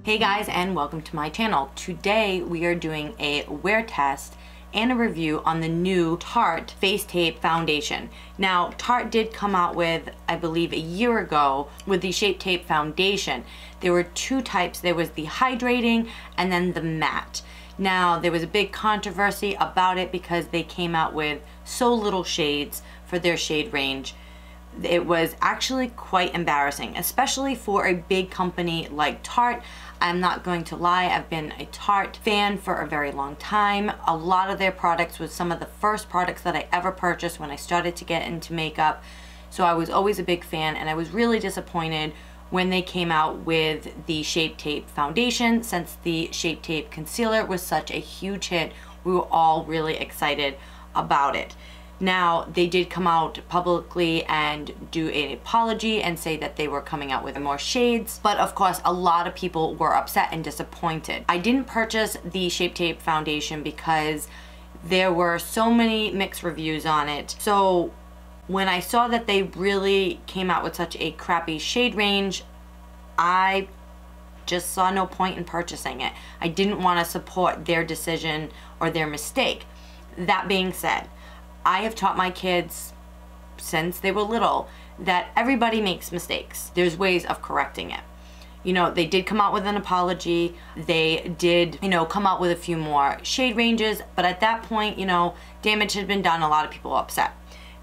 Hey guys, and welcome to my channel. Today we are doing a wear test and a review on the new Tarte Face Tape Foundation. Now, Tarte did come out with, I believe a year ago, with the Shape Tape Foundation. There were two types. There was the hydrating and then the matte. Now, there was a big controversy about it because they came out with so little shades for their shade range. It was actually quite embarrassing, especially for a big company like Tarte. I'm not going to lie, I've been a Tarte fan for a very long time. A lot of their products was some of the first products that I ever purchased when I started to get into makeup. So I was always a big fan, and I was really disappointed when they came out with the Shape Tape Foundation. Since the Shape Tape Concealer was such a huge hit, we were all really excited about it. Now, they did come out publicly and do an apology and say that they were coming out with more shades, but of course a lot of people were upset and disappointed. I didn't purchase the Shape Tape Foundation because there were so many mixed reviews on it. So when I saw that they really came out with such a crappy shade range, I just saw no point in purchasing it. I didn't want to support their decision or their mistake. That being said, I have taught my kids since they were little that everybody makes mistakes. There's ways of correcting it. You know, they did come out with an apology. They did, come out with a few more shade ranges, but at that point, damage had been done. A lot of people were upset.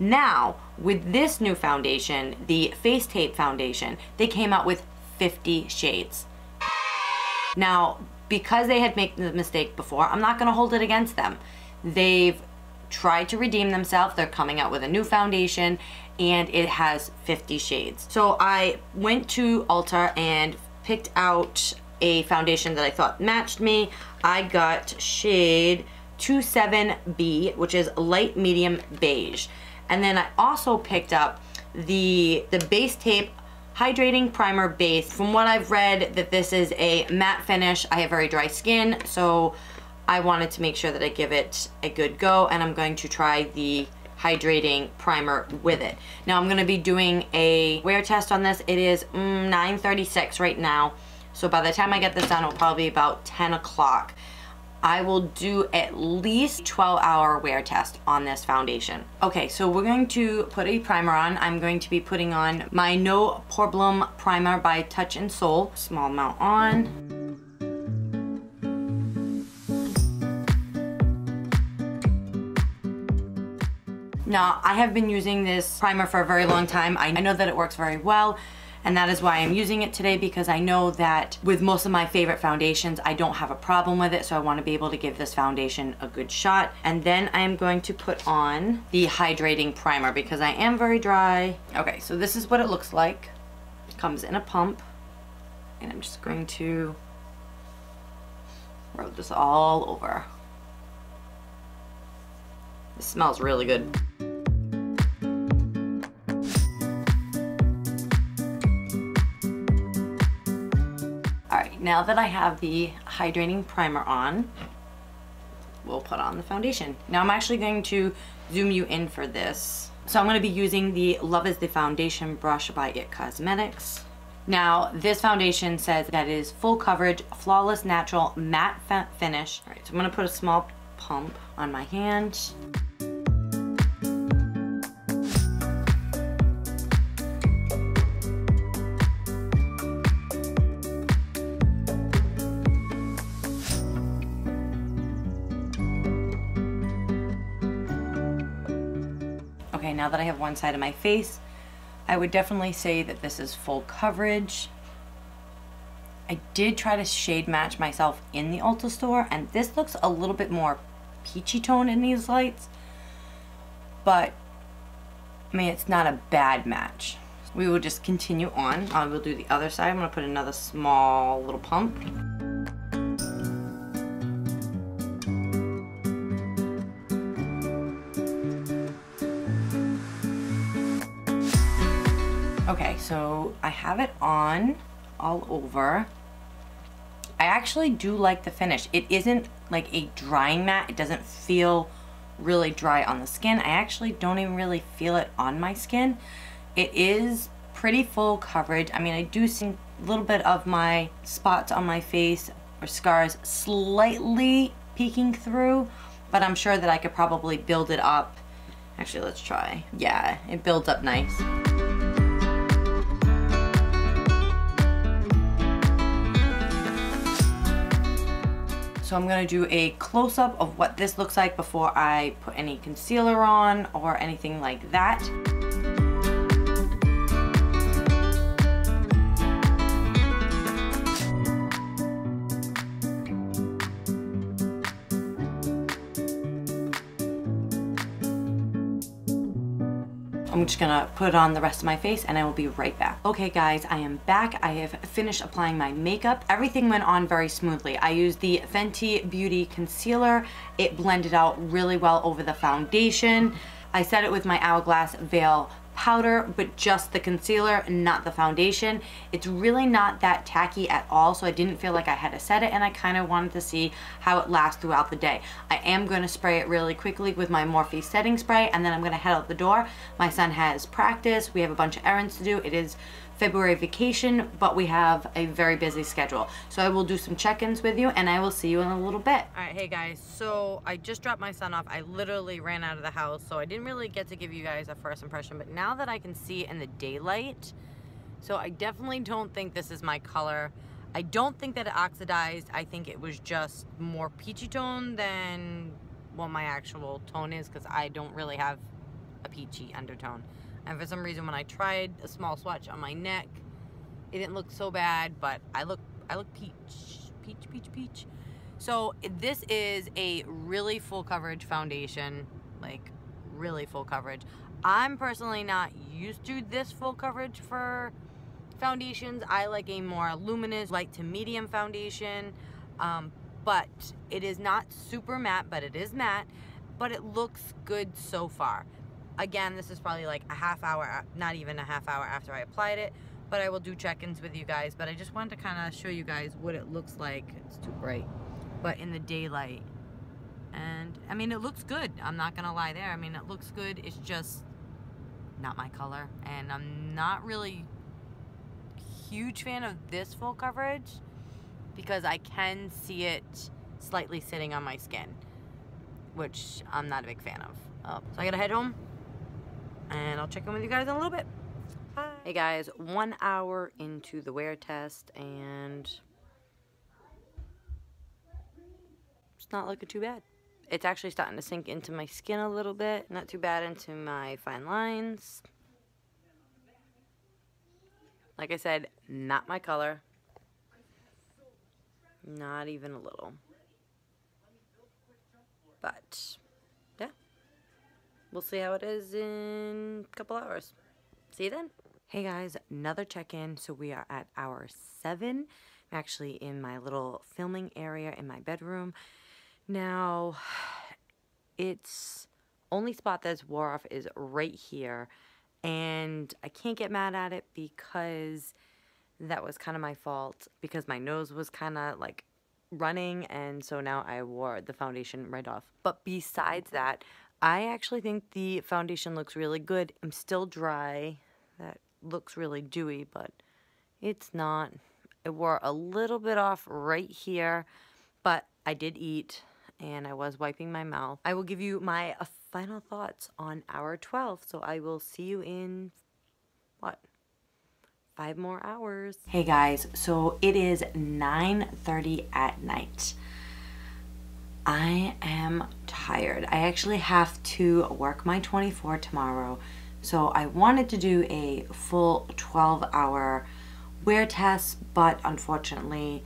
Now, with this new foundation, the Face Tape Foundation, they came out with 50 shades. Now, because they had made the mistake before, I'm not gonna hold it against them. They've tried to redeem themselves. They're coming out with a new foundation and it has 50 shades. So I went to Ulta and picked out a foundation that I thought matched me. I got shade 27B, which is light medium beige. And then I also picked up the Base Tape Hydrating Primer Base. From what I've read, that this is a matte finish. I have very dry skin, so I wanted to make sure that I give it a good go, and I'm going to try the hydrating primer with it. Now I'm going to be doing a wear test on this. It is 9:36 right now, so by the time I get this done, it'll probably be about 10 o'clock. I will do at least 12-hour wear test on this foundation. Okay, so we're going to put a primer on. I'm going to be putting on my No Problem Primer by Touch in Soul. Small amount on. Now, I have been using this primer for a very long time. I know that it works very well, and that is why I'm using it today, because I know that with most of my favorite foundations, I don't have a problem with it, so I want to be able to give this foundation a good shot. And then I am going to put on the hydrating primer because I am very dry. Okay, so this is what it looks like. It comes in a pump, and I'm just going to rub this all over. It smells really good. Alright, now that I have the hydrating primer on, we'll put on the foundation. Now I'm actually going to zoom you in for this. So I'm going to be using the Love is the Foundation brush by It Cosmetics. Now, this foundation says that it is full coverage, flawless, natural, matte finish. Alright, so I'm going to put a small pump on my hand. Okay, now that I have one side of my face, I would definitely say that this is full coverage. I did try to shade match myself in the Ulta store, and this looks a little bit more peachy tone in these lights, but I mean, it's not a bad match. We will just continue on. I will do the other side. I'm gonna put another small little pump. Okay, so I have it on all over. I actually do like the finish. It isn't like a drying matte. It doesn't feel really dry on the skin. I actually don't even really feel it on my skin. It is pretty full coverage. I mean, I do think little bit of my spots on my face or scars slightly peeking through, but I'm sure that I could probably build it up. Actually, let's try. Yeah, it builds up nice. So I'm gonna do a close-up of what this looks like before I put any concealer on or anything like that. I'm just gonna put on the rest of my face and I will be right back. Okay guys, I am back. I have finished applying my makeup. Everything went on very smoothly. I used the Fenty Beauty concealer. It blended out really well over the foundation. I set it with my Hourglass Veil powder, but just the concealer, not the foundation. It's really not that tacky at all, so I didn't feel like I had to set it, and I kind of wanted to see how it lasts throughout the day. I am going to spray it really quickly with my Morphe setting spray, and then I'm going to head out the door. My son has practice. We have a bunch of errands to do. It is February vacation, but we have a very busy schedule. So I will do some check-ins with you, and I will see you in a little bit. All right, hey guys, so I just dropped my son off. I literally ran out of the house, so I didn't really get to give you guys a first impression, but now that I can see in the daylight, so I definitely don't think this is my color. I don't think that it oxidized. I think it was just more peachy tone than what my actual tone is, because I don't really have a peachy undertone. And for some reason, when I tried a small swatch on my neck, it didn't look so bad, but I look peach. So this is a really full coverage foundation, like really full coverage. I'm personally not used to this full coverage for foundations. I like a more luminous, light to medium foundation, but it is not super matte, but it is matte, but it looks good so far. Again, this is probably like a half hour, not even a half hour after I applied it, but I will do check-ins with you guys. But I just wanted to kind of show you guys what it looks like. It's too bright, but in the daylight. And I mean, it looks good. I'm not gonna lie there. I mean, it looks good. It's just not my color, and I'm not really a huge fan of this full coverage because I can see it slightly sitting on my skin, which I'm not a big fan of. So I gotta head home, and I'll check in with you guys in a little bit. Bye. Hey guys, 1 hour into the wear test, and it's not looking too bad. It's actually starting to sink into my skin a little bit. Not too bad into my fine lines. Like I said, not my color. Not even a little. But yeah, we'll see how it is in a couple hours. See you then. Hey guys, another check-in. So we are at hour 7. I'm actually in my little filming area in my bedroom. Now, its only spot that's wore off is right here, and I can't get mad at it because that was kind of my fault, because my nose was kind of like running, and so now I wore the foundation right off. But besides that, I actually think the foundation looks really good. I'm still dry. That looks really dewy, but it's not. I wore a little bit off right here, but I did eat, and I was wiping my mouth. I will give you my final thoughts on hour 12, so I will see you in, what, 5 more hours. Hey guys, so it is 9:30 at night. I am tired. I actually have to work my 24 tomorrow, so I wanted to do a full 12-hour wear test, but unfortunately,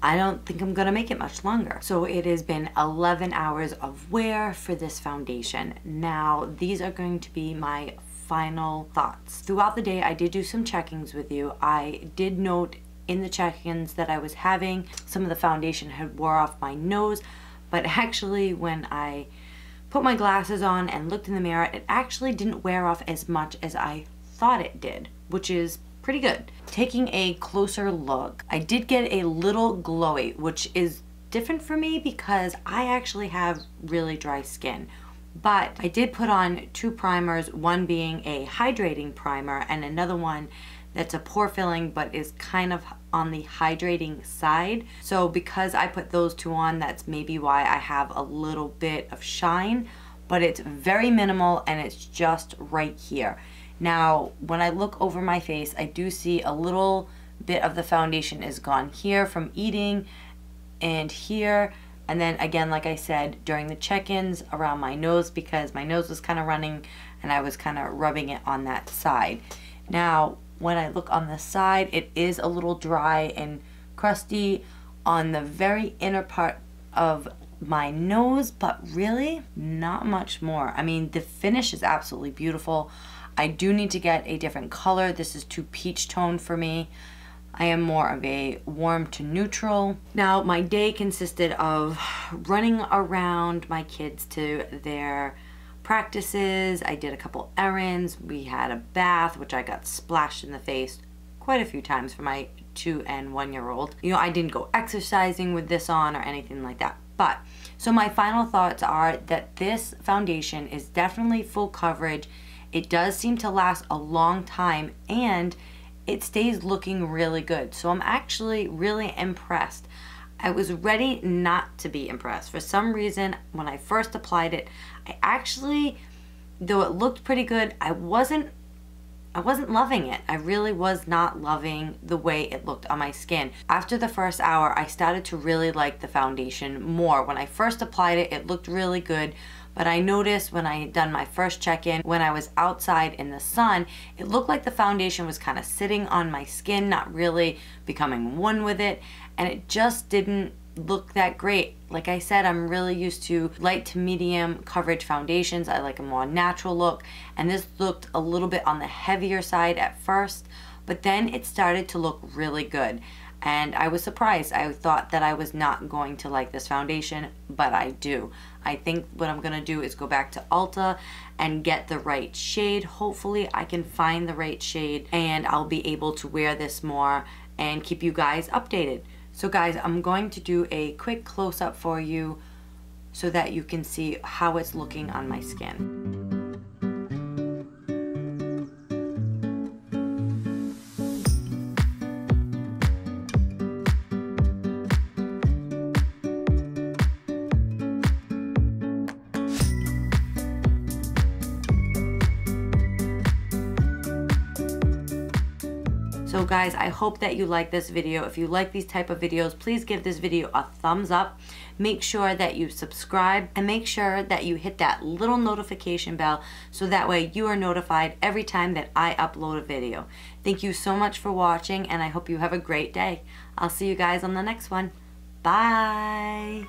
I don't think I'm gonna make it much longer. So it has been 11 hours of wear for this foundation. Now, these are going to be my final thoughts. Throughout the day, I did do some check-ins with you. I did note in the check-ins that I was having some of the foundation had wore off my nose, but actually when I put my glasses on and looked in the mirror, it actually didn't wear off as much as I thought it did, which is pretty good. Taking a closer look, I did get a little glowy, which is different for me because I actually have really dry skin. But I did put on 2 primers, one being a hydrating primer and another one that's a pore filling but is kind of on the hydrating side. So because I put those 2 on, that's maybe why I have a little bit of shine, but it's very minimal and it's just right here. Now, when I look over my face, I do see a little bit of the foundation is gone here from eating and here. And then again, like I said, during the check-ins around my nose, because my nose was kind of running and I was kind of rubbing it on that side. Now, when I look on the side, it is a little dry and crusty on the very inner part of my nose, but really not much more. I mean, the finish is absolutely beautiful. I do need to get a different color. This is too peach tone for me. I am more of a warm to neutral. Now, my day consisted of running around my kids to their practices. I did a couple errands. We had a bath, which I got splashed in the face quite a few times for my 2 and 1-year-old. You know, I didn't go exercising with this on or anything like that. But, so my final thoughts are that this foundation is definitely full coverage. It does seem to last a long time and it stays looking really good. So I'm actually really impressed. I was ready not to be impressed. For some reason, when I first applied it, I actually, though it looked pretty good, I wasn't loving it. I really was not loving the way it looked on my skin. After the first hour, I started to really like the foundation more. When I first applied it, it looked really good. But I noticed when I had done my first check-in, when I was outside in the sun, it looked like the foundation was kind of sitting on my skin, not really becoming one with it. And it just didn't look that great. Like I said, I'm really used to light to medium coverage foundations. I like a more natural look. And this looked a little bit on the heavier side at first, but then it started to look really good. And I was surprised. I thought that I was not going to like this foundation, but I do. I think what I'm gonna do is go back to Ulta and get the right shade. Hopefully I can find the right shade and I'll be able to wear this more and keep you guys updated. So guys, I'm going to do a quick close-up for you so that you can see how it's looking on my skin. So guys, I hope that you like this video. If you like these type of videos, please give this video a thumbs up. Make sure that you subscribe and make sure that you hit that little notification bell so that way you are notified every time that I upload a video. Thank you so much for watching and I hope you have a great day. I'll see you guys on the next one. Bye.